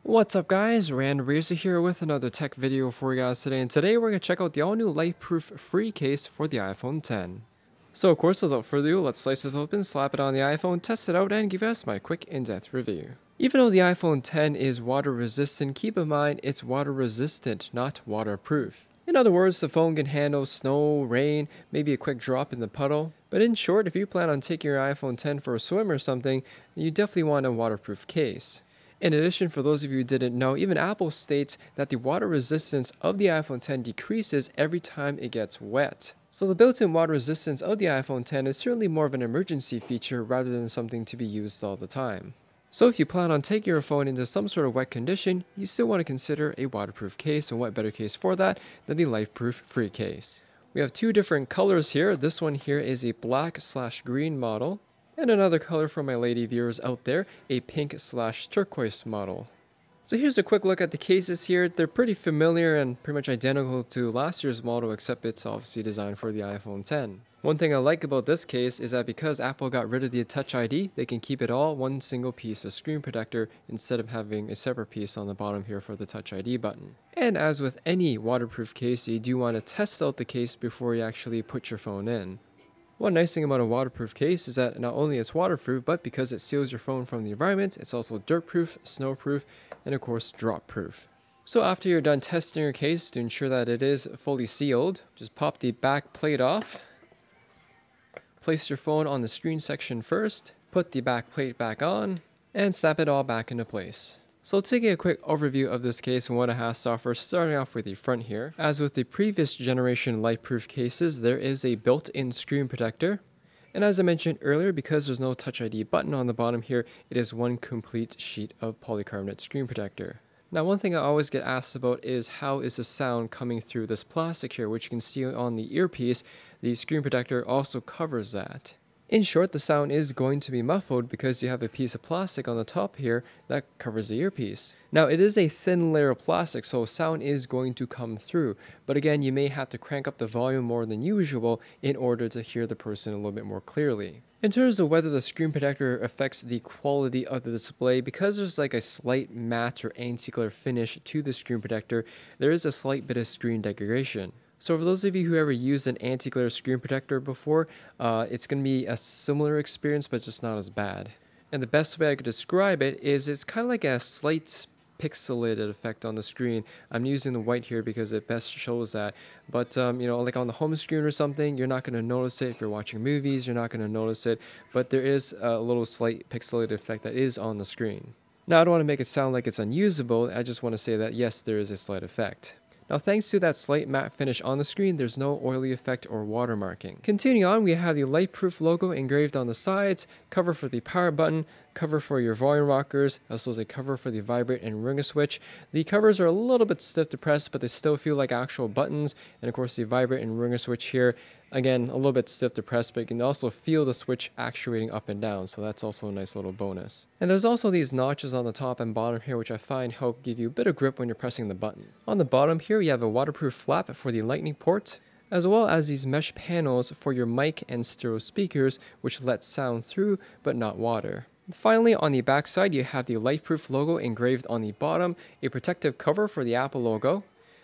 What's up guys, Rand Racer here with another tech video for you guys today, and today we're going to check out the all new Lifeproof free case for the iPhone X. So of course, without further ado, let's slice this open, slap it on the iPhone, test it out, and give us my quick in-depth review. Even though the iPhone X is water resistant, keep in mind it's water resistant, not waterproof. In other words, the phone can handle snow, rain, maybe a quick drop in the puddle. But in short, if you plan on taking your iPhone X for a swim or something, you definitely want a waterproof case. In addition, for those of you who didn't know, even Apple states that the water resistance of the iPhone X decreases every time it gets wet. So the built-in water resistance of the iPhone X is certainly more of an emergency feature rather than something to be used all the time. So if you plan on taking your phone into some sort of wet condition, you still want to consider a waterproof case, and what better case for that than the Lifeproof free case. We have two different colors here. This one here is a black/green model, and another color for my lady viewers out there, a pink/turquoise model. So here's a quick look at the cases here. They're pretty familiar and pretty much identical to last year's model, except it's obviously designed for the iPhone X. One thing I like about this case is that because Apple got rid of the Touch ID, they can keep it all one single piece of screen protector instead of having a separate piece on the bottom here for the Touch ID button. And as with any waterproof case, you do want to test out the case before you actually put your phone in. One nice thing about a waterproof case is that not only it's waterproof, but because it seals your phone from the environment, it's also dirt-proof, snow-proof, and of course drop-proof. So after you're done testing your case to ensure that it is fully sealed, just pop the back plate off, place your phone on the screen section first, put the back plate back on, and snap it all back into place. So taking a quick overview of this case and what it has to offer, starting off with the front here. As with the previous generation Lifeproof cases, there is a built-in screen protector. And as I mentioned earlier, because there's no Touch ID button on the bottom here, it is one complete sheet of polycarbonate screen protector. Now one thing I always get asked about is how is the sound coming through this plastic here, which you can see on the earpiece. The screen protector also covers that. In short, the sound is going to be muffled because you have a piece of plastic on the top here that covers the earpiece. Now it is a thin layer of plastic, so sound is going to come through, but again, you may have to crank up the volume more than usual in order to hear the person a little bit more clearly. In terms of whether the screen protector affects the quality of the display, because there's like a slight matte or anti-glare finish to the screen protector, there is a slight bit of screen degradation. So for those of you who ever used an anti-glare screen protector before, it's going to be a similar experience, but just not as bad. And the best way I could describe it is it's kind of like a slight pixelated effect on the screen. I'm using the white here because it best shows that. But you know, like on the home screen or something, you're not going to notice it. If you're watching movies, you're not going to notice it. But there is a little slight pixelated effect that is on the screen. Now I don't want to make it sound like it's unusable. I just want to say that yes, there is a slight effect. Now thanks to that slight matte finish on the screen, there's no oily effect or watermarking. Continuing on, we have the Lifeproof logo engraved on the sides, cover for the power button, cover for your volume rockers, as well as a cover for the vibrate and ringer switch. The covers are a little bit stiff to press, but they still feel like actual buttons. And of course the vibrate and ringer switch here, again, a little bit stiff to press, but you can also feel the switch actuating up and down, so that's also a nice little bonus. And there's also these notches on the top and bottom here, which I find help give you a bit of grip when you're pressing the buttons. On the bottom here, you have a waterproof flap for the lightning port, as well as these mesh panels for your mic and stereo speakers, which let sound through, but not water. Finally, on the back side, you have the Lifeproof logo engraved on the bottom, a protective cover for the Apple logo,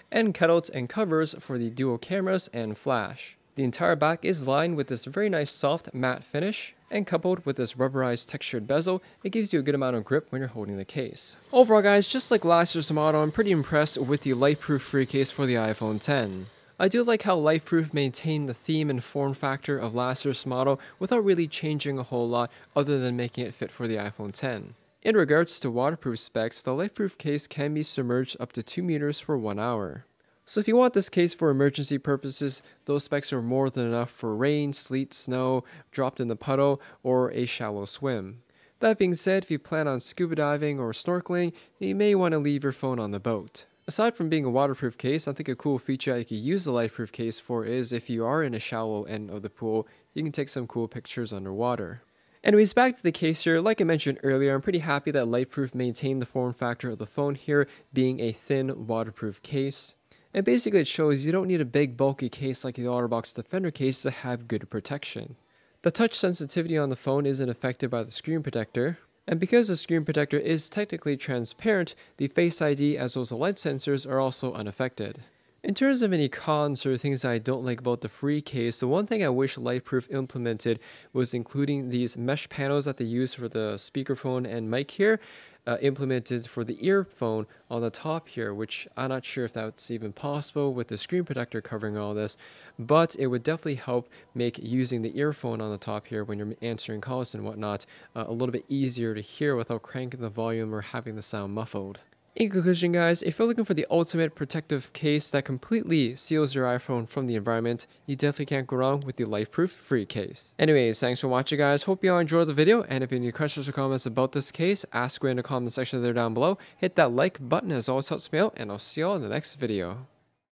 and cutouts and covers for the dual cameras and flash. The entire back is lined with this very nice soft matte finish, and coupled with this rubberized textured bezel, it gives you a good amount of grip when you're holding the case. Overall guys, just like last year's model, I'm pretty impressed with the Lifeproof free case for the iPhone X. I do like how Lifeproof maintained the theme and form factor of last year's model without really changing a whole lot other than making it fit for the iPhone X. In regards to waterproof specs, the Lifeproof case can be submerged up to 2 meters for 1 hour. So if you want this case for emergency purposes, those specs are more than enough for rain, sleet, snow, dropped in the puddle, or a shallow swim. That being said, if you plan on scuba diving or snorkeling, you may want to leave your phone on the boat. Aside from being a waterproof case, I think a cool feature you could use the Lifeproof case for is if you are in a shallow end of the pool, you can take some cool pictures underwater. Anyways, back to the case here. Like I mentioned earlier, I'm pretty happy that Lifeproof maintained the form factor of the phone here, being a thin waterproof case. And basically it shows you don't need a big bulky case like the OtterBox Defender case to have good protection. The touch sensitivity on the phone isn't affected by the screen protector. And because the screen protector is technically transparent, the Face ID as well as the light sensors are also unaffected. In terms of any cons or things I don't like about the free case, the one thing I wish Lifeproof implemented was including these mesh panels that they use for the speakerphone and mic here, implemented for the earphone on the top here, which I'm not sure if that's even possible with the screen protector covering all this, but it would definitely help make using the earphone on the top here when you're answering calls and whatnot a little bit easier to hear without cranking the volume or having the sound muffled. In conclusion, guys, if you're looking for the ultimate protective case that completely seals your iPhone from the environment, you definitely can't go wrong with the Lifeproof free case. Anyways, thanks for watching, guys. Hope you all enjoyed the video, and if you have any questions or comments about this case, ask away in the comment section there down below. Hit that like button, as always helps me out, and I'll see you all in the next video.